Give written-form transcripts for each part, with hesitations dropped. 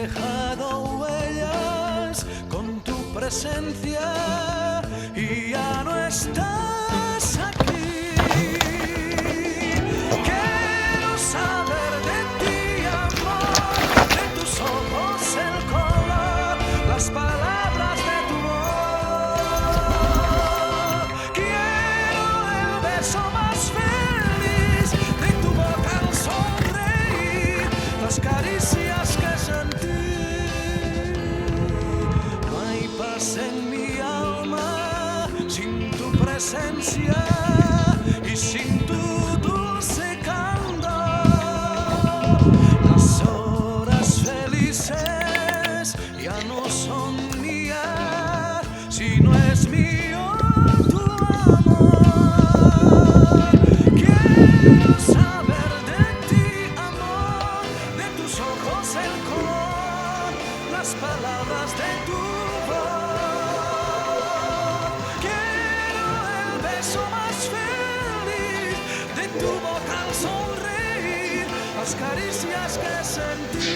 dejado huellas con tu presencia y ya no estás aquí. Quiero saber de ti, amor, de tus ojos el color, las palabras de tu voz. Quiero el beso más feliz de tu boca al sonreír, las caricias que sentí. No hay paz en mi alma sin tu presencia y sin tu dulce candor. Las horas felices ya no son mías si no es mío tu amor. Quiero saber de ti, amor, de tus ojos el color, las palabras de tu voz. Quiero el beso más feliz de tu boca al sonreír, las caricias que sentí.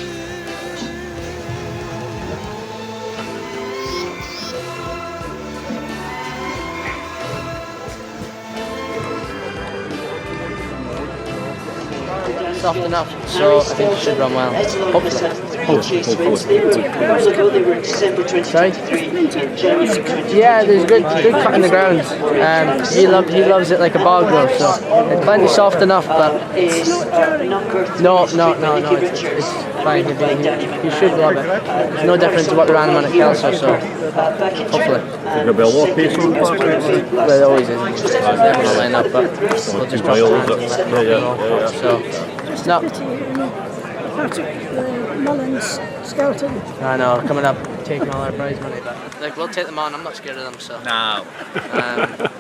Soft enough, so I think it should run well. Hopefully. Sorry? Yeah, there's good cut in the ground. He loves it like a bog roll, so it's plenty soft enough, but no, it's fine. He should love it. It's no different to what they ran him on at Kelso, so hopefully. There's going to be a lot of pace on the park. Well, there always is. It's never going to line up, but we'll just drop the hands. So, no. Mullins, Skelton. I know, coming up, taking all our prize money, but like, we'll take them on. I'm not scared of them, so. No.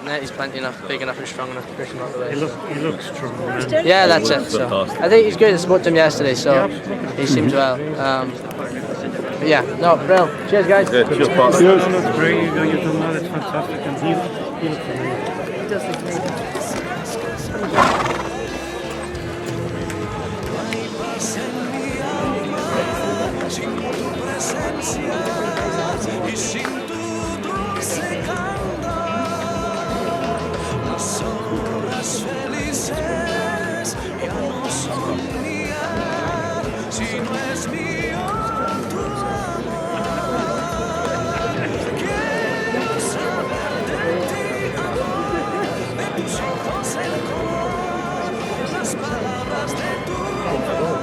Netty's plenty enough, big enough and strong enough to push him out the way. He looks strong, man. Yeah, that's it. So I think he's good. I spoke to him yesterday, so he seems well. But yeah, no, brilliant. Cheers, guys. Yeah, cheers, Pat. You've done that, it's fantastic, and he looks amazing. He does look amazing. Sin tu presencia y sin tu dulce candor, las horas felices ya no son mías si no es mío tu amor. Quiero saber de ti, amor, de tus ojos el color, las palabras de tu voz.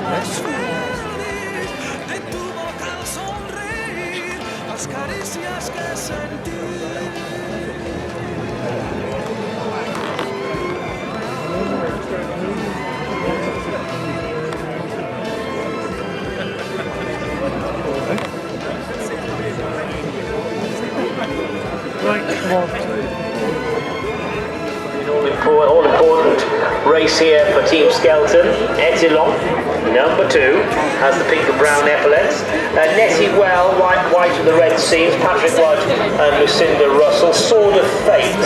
Más feliz de tu boca al sonreír, las caricias que sentí. All important race here for Team Skelton. Netywell, number 2, has the pink and brown epaulets. Netywell, white with the red seams. Patrick White and Lucinda Russell. Sword of Fate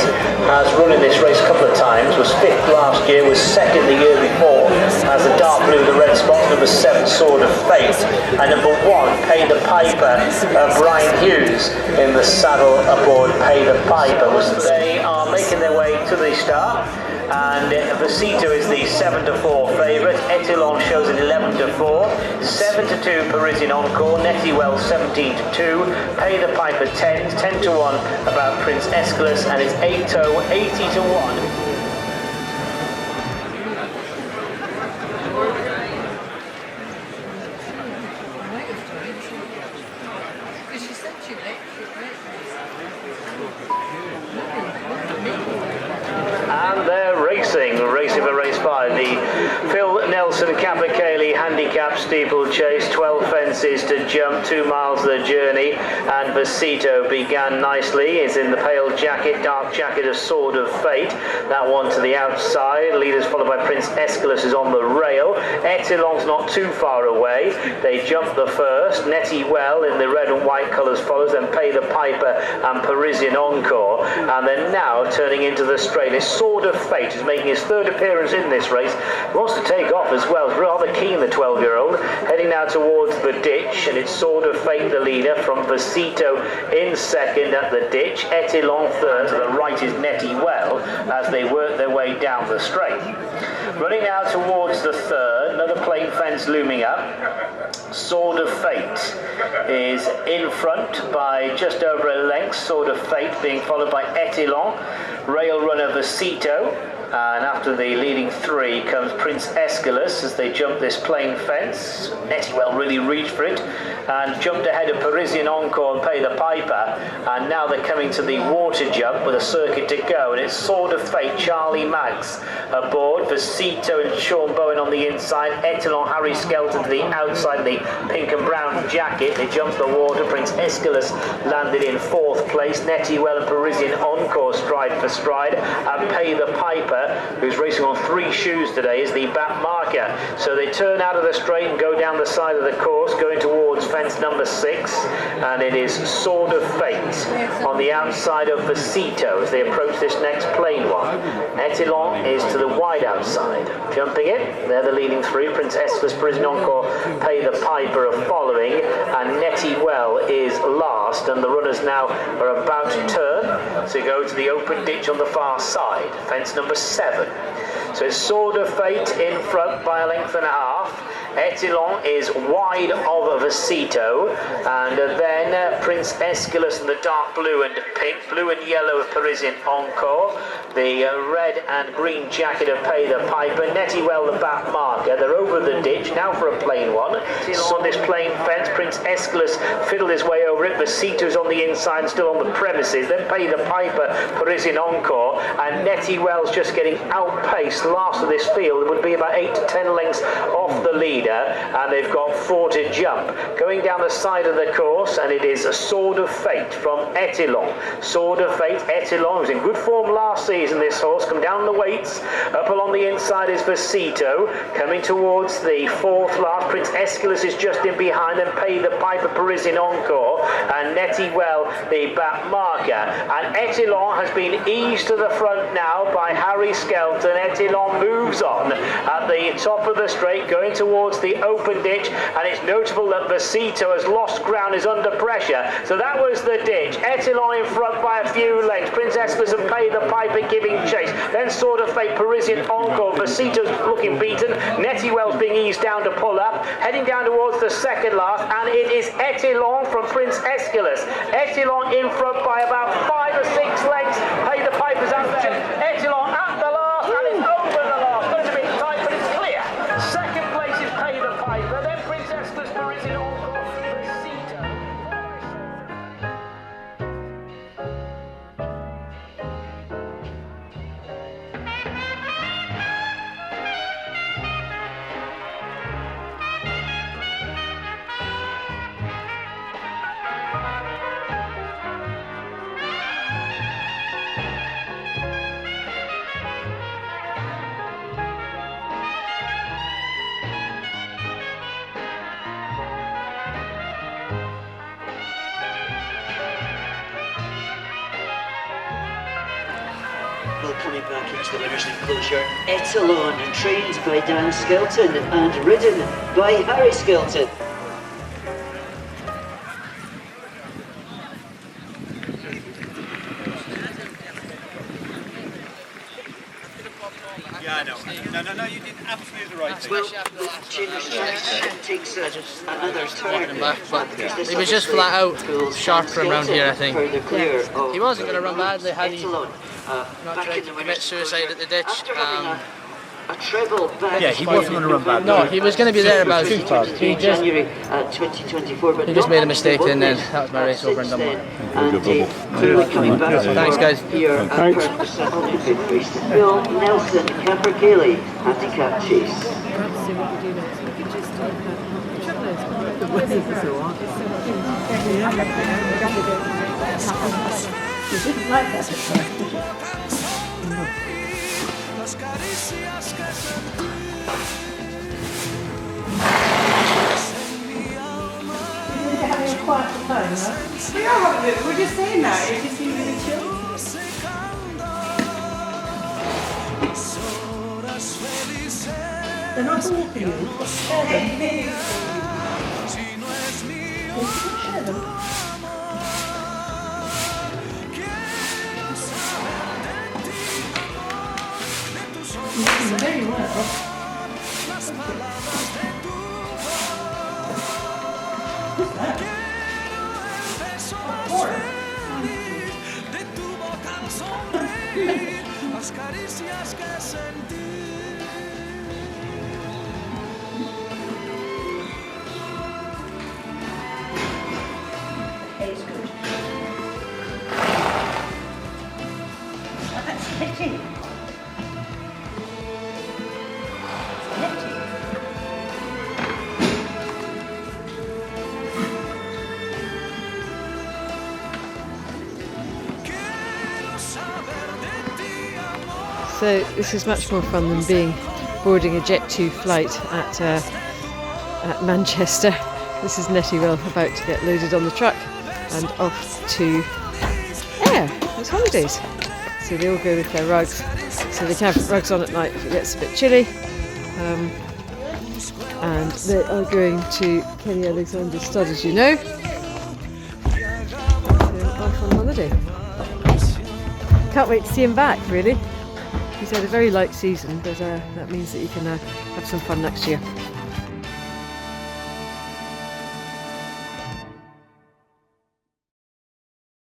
has run in this race a couple of times. Was 5th last year, was 2nd the year before. Has the dark blue, the red spots. Number 7, Sword of Fate. And number 1, Pay the Piper, Brian Hughes in the saddle aboard Pay the Piper. They are making their way to the start. And Vasito is the 7-4 favourite. Etylon shows an 11-4. 7-2 Parisian Encore. Netywell 17-2. Pay the Piper 10. 10-1 about Prince Aeschylus, and it's 8-0, 80-1. And they're racing for race 5. The Phil Nelson Capicali handicap steeplechase, 12 fences to jump, 2 miles the journey, and Vasito began nicely. Is in the pale jacket, dark jacket of Sword of Fate. That one to the outside. Leaders followed by Prince Aeschylus is on the rail. Etylon's not too far away. They jump the first. Netywell in the red and white colours follows, then Pay the Piper and Parisian Encore. And then now turning into the straight is Sword of Fate, is making his 3rd appearance in this race. Wants to take off as well. He's rather keen, the 12-year-old. Heading now towards the ditch, and it's Sword of Fate, the leader, from Vasito in second at the ditch. Etilon third. To the right is Netywell as they work their way down the straight. Running now towards the third, another plain fence looming up. Sword of Fate is in front by just over a length. Sword of Fate being followed by Etilon, rail runner Vasito, and after the leading three comes Prince Aeschylus as they jump this plain fence. Netywell really reached for it and jumped ahead of Parisian Encore and Pay the Piper, and now they're coming to the water jump with a circuit to go, and it's Sword of Fate, Charlie Maggs aboard, Vasito and Sean Bowen on the inside, Etilon, Harry Skelton to the outside, the pink and brown jacket. They jumped the water. Prince Aeschylus landed in fourth place. Netywell and Parisian Encore stride for stride, and Pay the Piper, who's racing on three shoes today, is the back marker. So they turn out of the straight and go down the side of the course, going towards fence number 6, and it is Sword of Fate on the outside of Vasito as they approach this next plain one. Etilon is to the wide outside. Jumping in, they're the leading three. Prince Aeschylus, Parisian Encore, Pay the Piper are following, and Netywell is last, and the runners now are about to turn to go to the open ditch on the far side, fence number 7. So it's Sword of Fate in front by a length and a half. Etilon is wide of Vasito, and then Prince Aeschylus in the dark blue and pink, blue and yellow of Parisian Encore, the red and green jacket of Pay the Piper, Netywell the back marker. They're over the ditch now for a plain one. On this plain fence, Prince Aeschylus fiddled his way over it. Vasito's on the inside, still on the premises. Then Pay the Piper, Parisian Encore, and Netywell's just getting outpaced. Last of this field would be about 8 to 10 lengths off the leader, and they've got 4 to jump. Going down the side of the course, and it is a Sword of Fate from Etilon. Sword of Fate, Etilon was in good form last season, this horse. Come down the weights. Up along the inside is Vasito, coming towards the fourth last. Prince Aeschylus is just in behind, and Pay the Piper, Parisian Encore, and Netywell the back marker. And Etilon has been eased to the front now by Harry Skelton. Etilon moves on at the top of the straight, going towards the open ditch, and it's notable that Vasito has lost ground, is under pressure. So that was the ditch. Etilon in front by a few lengths. Prince Aeschylus and Pay the Piper giving chase. Then Sword of Fate, Parisian Encore. Vasito's looking beaten. Netywell's being eased down to pull up. Heading down towards the second last, and it is Etilon from Prince Aeschylus. Etilon in front by about 5 or 6 lengths. Pay the Piper's out there. Etilon at the last, and it's over the last. Going to be tight, but it's clear. Second place is Pay the Piper. Then Prince Aeschylus, Parisian Encore, Vasito. Well, coming back into the winner's enclosure, Etilon, trained by Dan Skelton and ridden by Harry Skelton. Yeah, I know. No, you did absolutely the right thing. Well, the takes another turn. Back, but he was just flat out sharper around here, I think. He wasn't going to run badly had he not tried to commit suicide at the ditch. Yeah, he wasn't going to run bad. No, he was going to be there about. He just made a mistake, and then that was my race over and done with. Thanks, guys. Thanks. Bill Nelson, Camper Cayley, handicap chase. Las caricias que sentí en mi alma. Yeah, we're just saying that. It just seems really chill. Secando las horas felices. They're not all for you. Share them. Si no es mío, Share them. quiero saber de ti, amor, de tus ojos, Very well. las palabras de tu voz. Quiero el beso más feliz de tu boca al sonreír, las caricias que sentí. It's good. That's Nettie. Quiero saber de ti, amor. So this is much more fun than boarding a Jet 2 flight at Manchester. This is Netywell about to get loaded on the truck and off to it's holidays. So they all go with their rugs. So they can have rugs on at night if it gets a bit chilly. And they are going to Kenny Alexander's stud, as you know. So off on holiday. Can't wait to see him back, really. He's had a very light season, but that means that he can have some fun next year.